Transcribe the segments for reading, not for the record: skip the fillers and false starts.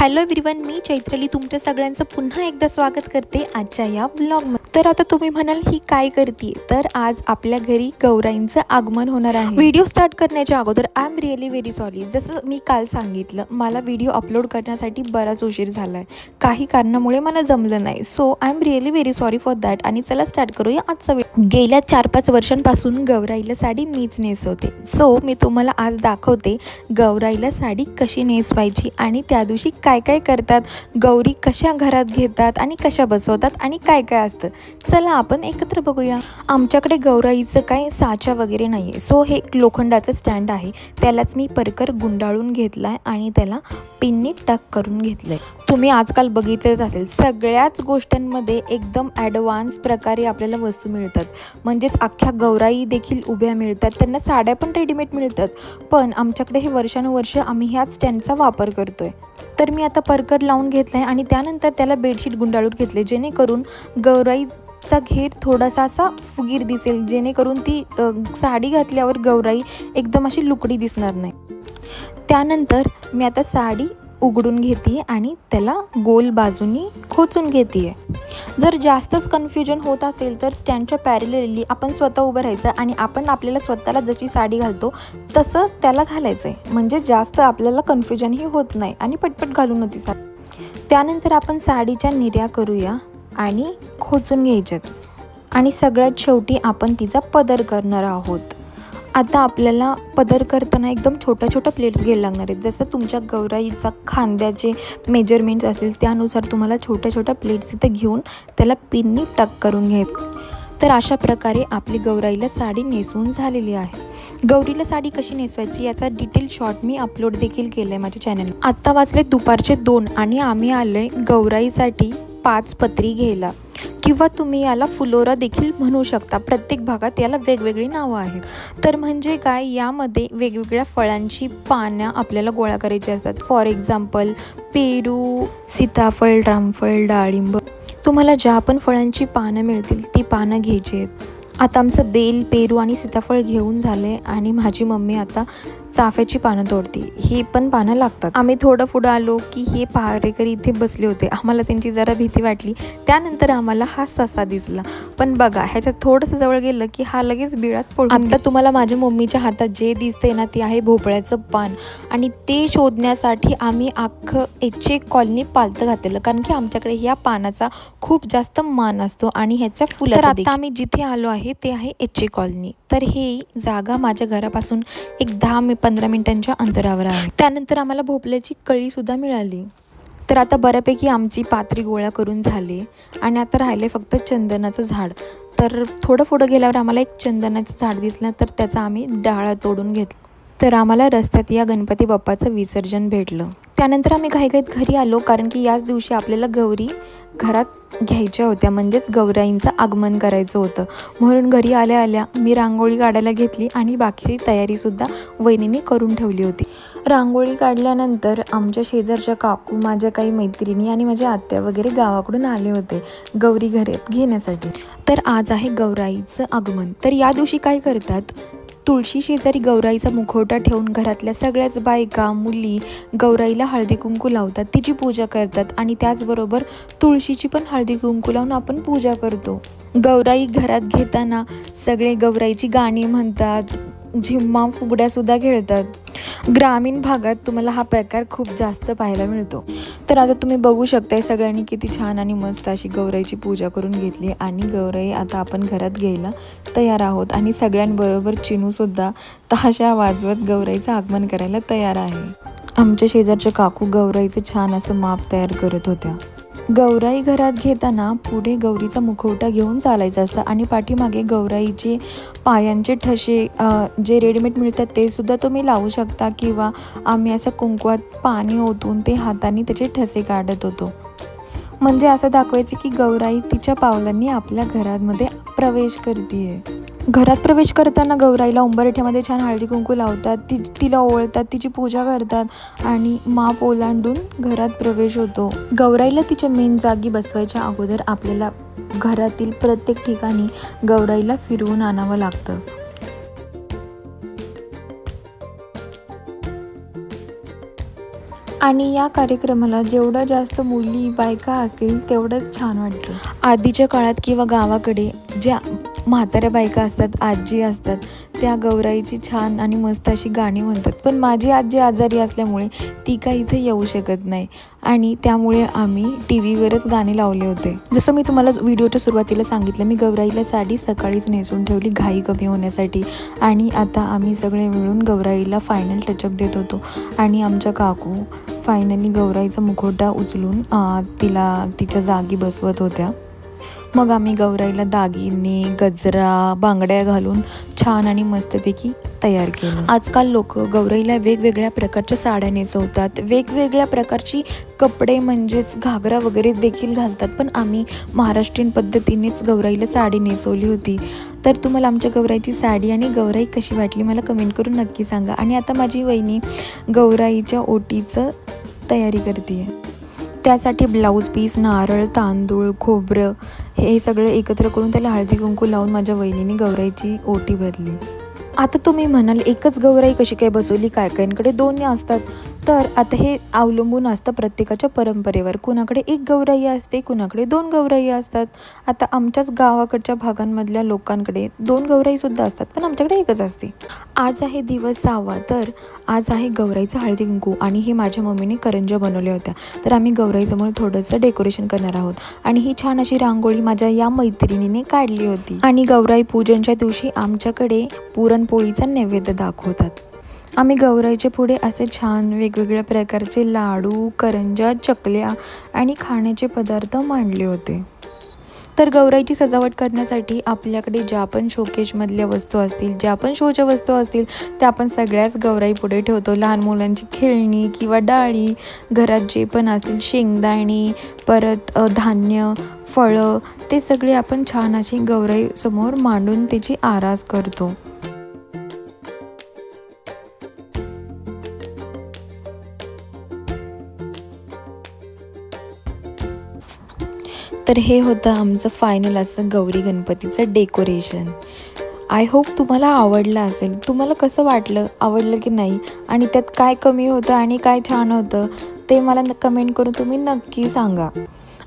Hello everyone, मी चैत्राली तुमच्या सगळ्यांचं पुन्हा एकदा स्वागत करते आजच्या या व्लॉगमध्ये। तर आता तुम्ही म्हणाल ही काय करते, तर आज आपल्या घरी गौराईंचं आगमन होणार आहे। व्हिडिओ स्टार्ट करण्याच्या अगोदर I am really very sorry. जसं मी काल सांगितलं, मला व्हिडिओ अपलोड करण्यासाठी बराच उशीर झालाय, काही कारणामुळे मला जमलं नाही। So I am really very sorry for that. आणि चला स्टार्ट करूया आजचा व्हिडिओ। गेल्या 4-5 वर्षांपासून गौराईला साडी मीच नेसवते। सो मी तुम्हाला आज दाखवते गौराईला साडी कशी नेसवायची आणि त्या दिवशी काय काय करतात, गौरी कशा घरात घेतात आणि कशा बसवतात आणि काय काय असतं। चला आपण एकत्र बघूया। आमच्याकडे गौराईचं काय साचा वगैरे नाही आहे, सो हे एक लोखंडाचं स्टँड आहे, त्यालाच मी परकर गुंडाळून घेतलाय आणि त्याला पिननी टक करून घेतलंय। तुम्ही आजकाल बघितलंच असेल, सगळ्याच गोष्टींमध्ये एकदम ॲडव्हान्स प्रकारे आपल्याला वस्तू मिळतात, म्हणजेच अख्ख्या गौराई देखील उभ्या मिळतात, त्यांना साड्या पण रेडीमेड मिळतात। पण आमच्याकडे हे वर्षानुवर्ष आम्ही ह्याच स्टँडचा वापर करतोय। तर मी आता परकर लावून घेतलाय आणि त्यानंतर त्याला बेडशीट गुंडाळून घेतले, जेणेकरून गौराईचा घेर थोडासा असा फुगीर दिसेल, जेणेकरून ती साडी घातल्यावर गौराई एकदम अशी लुकडी दिसणार नाही। त्यानंतर मी आता साडी उघडून घेते आणि त्याला गोल बाजूनी खोचून घेते। जर जास्तच कन्फ्युजन होत असेल तर स्टँडच्या पॅरलली आपण स्वतः उभं राहायचं आणि आपण आपल्याला स्वतःला जशी साडी घालतो तसं त्याला घालायचं आहे, म्हणजे जास्त आपल्याला कन्फ्युजनही होत नाही आणि पटपट घालून होती साडी। त्यानंतर आपण साडीच्या निर्या करूया आणि खोचून घ्यायच्यात आणि सगळ्यात शेवटी आपण तिचा पदर करणार आहोत। आता आपल्याला पदर करताना एकदम छोट्या छोट्या प्लेट्स घ्यायला लागणार आहेत। जसं तुमच्या गौराईचा खांद्याचे मेजरमेंट्स असेल त्यानुसार तुम्हाला छोट्या छोट्या प्लेट्स इथे घेऊन त्याला पिननी टक करून घ्यायचं। तर अशा प्रकारे आपली गौराईला साडी नेसवून झालेली आहे। गौरीला साडी कशी नेसवायची याचा डिटेल शॉर्ट मी अपलोड देखील केलं आहे माझ्या चॅनलवर। आत्ता वाजले दुपारचे 2 आणि आम्ही आलो आहे गौराईसाठी 5 पत्री घ्यायला, किंवा तुम्ही याला फुलोरा देखील म्हणू शकता। प्रत्येक भागात याला वेगवेगळी नावं आहेत। तर म्हणजे काय, यामध्ये वेगवेगळ्या फळांची पानं आपल्याला गोळा करायची असतात। फॉर एक्झाम्पल पेरू, सीताफळ, रामफळ, डाळिंब, तुम्हाला ज्या पण फळांची पानं मिळतील ती पानं घ्यायची आहेत। आता आमचं बेल, पेरू आणि सीताफळ घेऊन झाले आणि माझी मम्मी आता चाफ्याची पानं तोडते। ही पण पानं लागतात। आम्ही थोडं पुढं आलो की हे पहारेकरी इथे बसले होते, आम्हाला त्यांची जरा भीती वाटली। त्यानंतर आम्हाला हा ससा दिसला, पण बघा ह्याच्यात थोडंसं जवळ गेलं की हा लगेच बिळात पडून। आता तुम्हाला माझ्या मम्मीच्या हातात जे दिसते ना ते आहे भोपळ्याचं पान, आणि ते शोधण्यासाठी आम्ही अख्खं एचे कॉलनी पालतं घातलेलं, कारण की आमच्याकडे ह्या पानाचा खूप जास्त मान असतो आणि ह्याच्या फुलं। तर आता आम्ही जिथे आलो आहे ते आहे एचे कॉलनी। तर ही जागा माझ्या घरापासून एक 10-15 मिनिटांच्या अंतरावर आहे। त्यानंतर आम्हाला भोपळ्याची कळी सुद्धा मिळाली। तर आता बऱ्यापैकी आमची पात्री गोळा करून झाली आणि आता राहिले फक्त चंदनाचं झाड। तर थोडं पुढं गेल्यावर आम्हाला एक चंदनाचं झाड दिसलं, तर त्याचा आम्ही डाळा तोडून घेतला। तर आम्हाला रस्त्यात या गणपती बाप्पाचं विसर्जन भेटलं। त्यानंतर आम्ही घाईघाईत घरी आलो, कारण की याच दिवशी आपल्याला गौरी घरात घ्यायच्या होत्या, म्हणजेच गौराईंचं आगमन करायचं होतं। म्हणून घरी आल्या आल्या मी रांगोळी काढायला घेतली आणि बाकीची तयारीसुद्धा वहिनीने करून ठेवली होती। रांगोळी काढल्यानंतर आमच्या शेजारच्या काकू, माझ्या काही मैत्रिणी आणि माझ्या आत्या वगैरे गावाकडून आले होते गौरी घरात घेण्यासाठी। तर आज आहे गौराईचं आगमन। तर या दिवशी काय करतात, तुळशी शेजारी गौराईचा मुखवटा ठेवून घरातल्या सगळ्याच बायका, मुली गौराईला हळदी कुंकू लावतात, तिची पूजा करतात आणि त्याचबरोबर तुळशीची पण हळदी कुंकू लावून आपण पूजा करतो। गौराई घरात घेताना सगळे गौराईची गाणी म्हणतात, झिम्मा फुगड्यासुद्धा खेळतात। ग्रामीण भागात तुम्हाला हा प्रकार खूप जास्त पाहायला मिळतो। तर आता तुम्ही बघू शकताय सगळ्यांनी किती छान आणि मस्त अशी गौराईची पूजा करून घेतली आणि गौराई आता आपण घरात घ्यायला तयार आहोत आणि सगळ्यांबरोबर चिनूसुद्धा ताशा वाजवत गौराईचं आगमन करायला तयार आहे। आमच्या शेजारच्या काकू गौराईचं छान असं माप तयार करत होत्या। गौराई घरात घेताना पुढे गौरीचा मुखवटा घेऊन चालायचं असतं आणि पाठीमागे गौराईचे पायांचे ठसे जे रेडीमेड मिळतात ते सुद्धा तुम्ही लावू शकता, किंवा आम्ही असं कुंकवात पाणी ओतून ते हाताने त्याचे ठसे काढत होतो, म्हणजे असं दाखवायचं की गौराई तिच्या पावलांनी आपल्या घरामध्ये प्रवेश करते। घरात प्रवेश करताना गौराईला उंबरठ्यामध्ये छान हळदी कुंकू लावतात, तिला ओवाळतात, तिची पूजा करतात आणि माप ओलांडून घरात प्रवेश होतो। गौराईला तिच्या मेन जागी बसवायच्या अगोदर आपल्याला घरातील प्रत्येक ठिकाणी गौराईला फिरवून आणावं लागतं। आणि या कार्यक्रमाला जेवढं जास्त मुली बायका असतील तेवढंच छान वाटतं. आधीच्या काळात किंवा गावाकडे ज्या म्हाताऱ्या बायका असतात, आजी असतात, त्या गौराईची छान आणि मस्त अशी गाणी म्हणतात. पण माझी आजी आजारी असल्यामुळे ती काही इथे येऊ शकत नाही आणि त्यामुळे आम्ही TV वरच गाणे लावले होते. जसं मी तुम्हाला व्हिडिओच्या सुरुवातीला सांगितलं, मी गौराईला साडी सकाळीच नेसून ठेवली घाई कमी होण्यासाठी. आणि आता आम्ही सगळे मिळून गौराईला फायनल टचअप देत होतो. आणि आमच्या काकू फायनली गौराईचा मुखवटा उचलून तिला तिच्या जागी बसवत होत्या. मग आम्ही गौराईला दागिने, गजरा, बांगड्या घालून छान आणि मस्तपैकी तयार केलं. आजकाल लोक गौराईला वेगवेगळ्या प्रकारच्या साड्या नेसवतात, वेगवेगळ्या प्रकारची कपडे म्हणजेच घागरा वगैरे देखील घालतात. पण आम्ही महाराष्ट्रीयन पद्धतीनेच गौराईला साडी नेसवली होती. तर तुम्हाला आमच्या गौराईची साडी आणि गौराई कशी वाटली मला कमेंट करून नक्की सांगा. आणि आता माझी वहिनी गौराईच्या ओटीचं तयारी करते आहे. त्यासाठी ब्लाऊज पीस, नारळ, तांदूळ, खोबरं हे सगळं एकत्र करून त्याला हळदी कुंकू लावून माझ्या वहिनीने गौराईची ओटी भरली. आता तुम्ही म्हणाल एकच गौराई कशी काय बसवली, काय काहींकडे 2 असतात. तर आता हे अवलंबून असतं प्रत्येकाच्या परंपरेवर. कुणाकडे 1 गौराई असते, कुणाकडे 2 गौराई असतात. आता आमच्याच गावाकडच्या भागांमधल्या लोकांकडे 2 गौराईसुद्धा असतात, पण आमच्याकडे 1च असते. आज आहे दिवस 6वा. तर आज आहे गौराईचं हळदी कुंकू आणि हे माझ्या मम्मीने करंज्या बनवल्या होत्या. तर आम्ही गौराईसमोर थोडंसं डेकोरेशन करणार आहोत. आणि ही छान अशी रांगोळी माझ्या या मैत्रिणीने काढली होती. आणि गौराई पूजनच्या दिवशी आमच्याकडे पुरणपोळीचा नैवेद्य दाखवतात. आम्ही गौराईचे पुढे असे छान वेगवेगळ्या प्रकारचे लाडू, करंज्या, चकल्या आणि खाण्याचे पदार्थ मांडले होते. तर गौराईची सजावट करण्यासाठी आपल्याकडे ज्या पण शोकेशमधल्या वस्तू असतील, ज्या पण शोच्या वस्तू असतील त्या आपण सगळ्याच गौराई पुढे ठेवतो. लहान मुलांची खेळणी किंवा डाळी, घरात जे पण असतील शेंगदाणे, परत धान्य, फळं, ते सगळे आपण छान अशी गौराई समोर मांडून त्याची आरास करतो. तर हे होतं आमचं फायनल असं गौरी गणपतीचं डेकोरेशन. आय होप तुम्हाला आवडलं असेल. तुम्हाला कसं वाटलं, आवडलं की नाही, आणि त्यात काय कमी होतं आणि काय छान होतं ते मला कमेंट करून तुम्ही नक्की सांगा.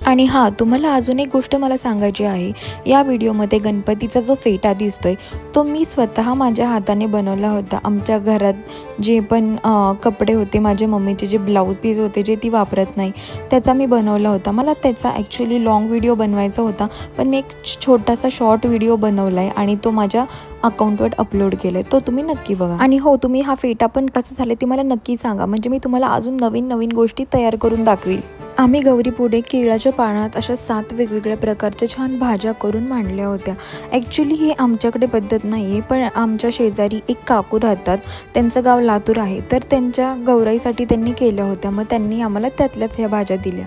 आणि हां, तुम्हाला अजून एक गोष्ट मला सांगायची आहे. या व्हिडिओमध्ये गणपतीचा जो फेटा दिसतोय तो मी स्वतः माझ्या हाताने बनवला होता. आमच्या घरात जे पण कपडे होते, माझ्या मम्मीचे जे ब्लाऊज पीस होते जे ती वापरत नाही, त्याचा मी बनवला होता. मला त्याचा ॲक्च्युली लॉंग व्हिडिओ बनवायचा होता, पण मी एक छोटासा शॉर्ट व्हिडिओ बनवला आहे आणि तो माझ्या अकाउंटवर अपलोड केला आहे. तो तुम्ही नक्की बघा. आणि हो, तुम्ही हा फेटा पण कसं झालं ते मला नक्की सांगा, म्हणजे मी तुम्हाला अजून नवीन नवीन गोष्टी तयार करून दाखवील. आम्ही गौरीपुढे केळाच्या पानात अशा 7 वेगवेगळ्या प्रकारच्या छान भाज्या करून मांडल्या होत्या. ॲक्च्युली ही आमच्याकडे पद्धत नाही आहे, पण आमच्या शेजारी एक काकू राहतात, त्यांचं गाव लातूर आहे. तर त्यांच्या गौराईसाठी त्यांनी केल्या होत्या, मग त्यांनी आम्हाला त्यातल्याच ह्या भाज्या दिल्या.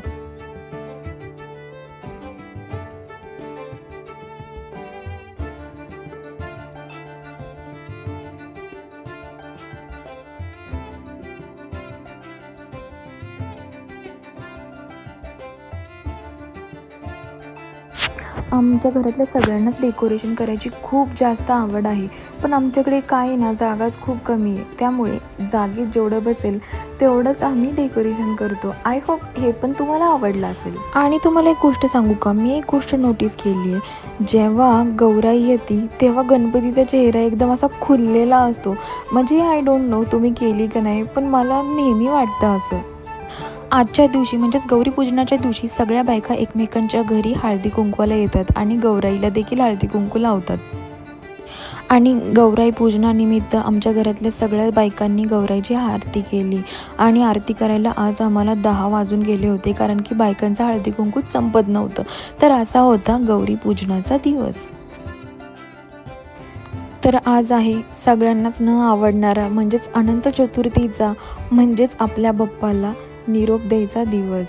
आमच्या घरातल्या सगळ्यांनाच डेकोरेशन करायची खूप जास्त आवड आहे, पण आमच्याकडे काय ना जागाच खूप कमी आहे. त्यामुळे जागेत जेवढं बसेल तेवढंच आम्ही डेकोरेशन करतो. आय होप हे पण तुम्हाला आवडलं असेल. आणि तुम्हाला एक गोष्ट सांगू का, मी एक गोष्ट नोटीस केली आहे, जेव्हा गौराई येते तेव्हा गणपतीचा चेहरा एकदम असा खुललेला असतो. म्हणजे आय डोंट नो तुम्ही केली का नाही, पण मला नेहमी वाटतं असं. आजच्या दिवशी म्हणजेच गौरी पूजनाच्या दिवशी सगळ्या बायका एकमेकांच्या घरी हळदी कुंकवाला येतात आणि गौराईला देखील हळदी कुंकू लावतात. आणि गौराई पूजनानिमित्त आमच्या घरातल्या सगळ्या बायकांनी गौराईची आरती केली. आणि आरती करायला आज आम्हाला 10 वाजून गेले होते, कारण की बायकांचं हळदी कुंकूच संपत नव्हतं. तर असा होता गौरी पूजनाचा दिवस. तर आज आहे सगळ्यांनाच न आवडणारा म्हणजेच अनंत चतुर्थीचा, म्हणजेच आपल्या बाप्पाला निरोप द्यायचा दिवस.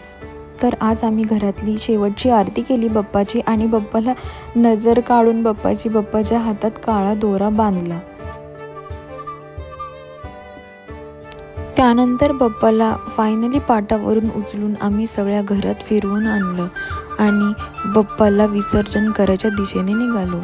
तर आज आम्ही घरातली शेवटची आरती केली बाप्पाची आणि बाप्पाला नजर काढून बाप्पाच्या हातात काळा दोरा बांधला. त्यानंतर बाप्पाला फायनली पाटावरून उचलून आम्ही सगळ्या घरात फिरवून आणलं आणि बाप्पाला विसर्जन करायच्या दिशेने निघालो.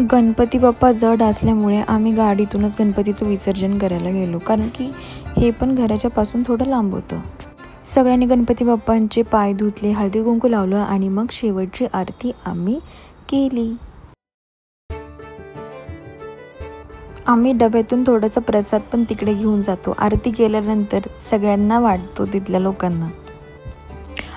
गणपती बाप्पा जड असल्यामुळे आम्ही गाडीतूनच गणपतीचं विसर्जन करायला गेलो, कारण की हे पण घराच्या पासून थोडं लांब होतं. सगळ्यांनी गणपती बाप्पांचे पाय धुतले, हळदी कुंकू लावलं आणि मग शेवटची आरती आम्ही केली. आम्ही डब्यातून थोडासा प्रसाद पण तिकडे घेऊन जातो. आरती केल्यानंतर सगळ्यांना वाटतो तिथल्या लोकांना.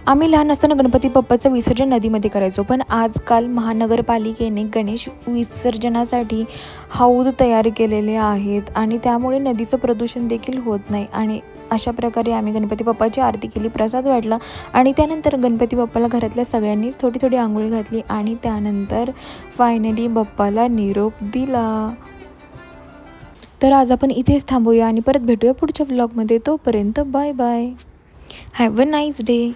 आम्ही लहान असताना गणपती बाप्पाचं विसर्जन नदीमध्ये करायचो, पण आजकाल महानगरपालिकेने गणेश विसर्जनासाठी हौद तयार केलेले आहेत आणि त्यामुळे नदीचं प्रदूषण देखील होत नाही. आणि अशा प्रकारे आम्ही गणपती बाप्पाची आरती केली, प्रसाद वाटला आणि त्यानंतर गणपती बाप्पाला घरातल्या सगळ्यांनीच थोडी थोडी आंघोळ घातली आणि त्यानंतर फायनली बाप्पाला निरोप दिला. तर आज आपण इथेच थांबूया आणि परत भेटूया पुढच्या व्लॉगमध्ये. तोपर्यंत bye bye. Have a nice day.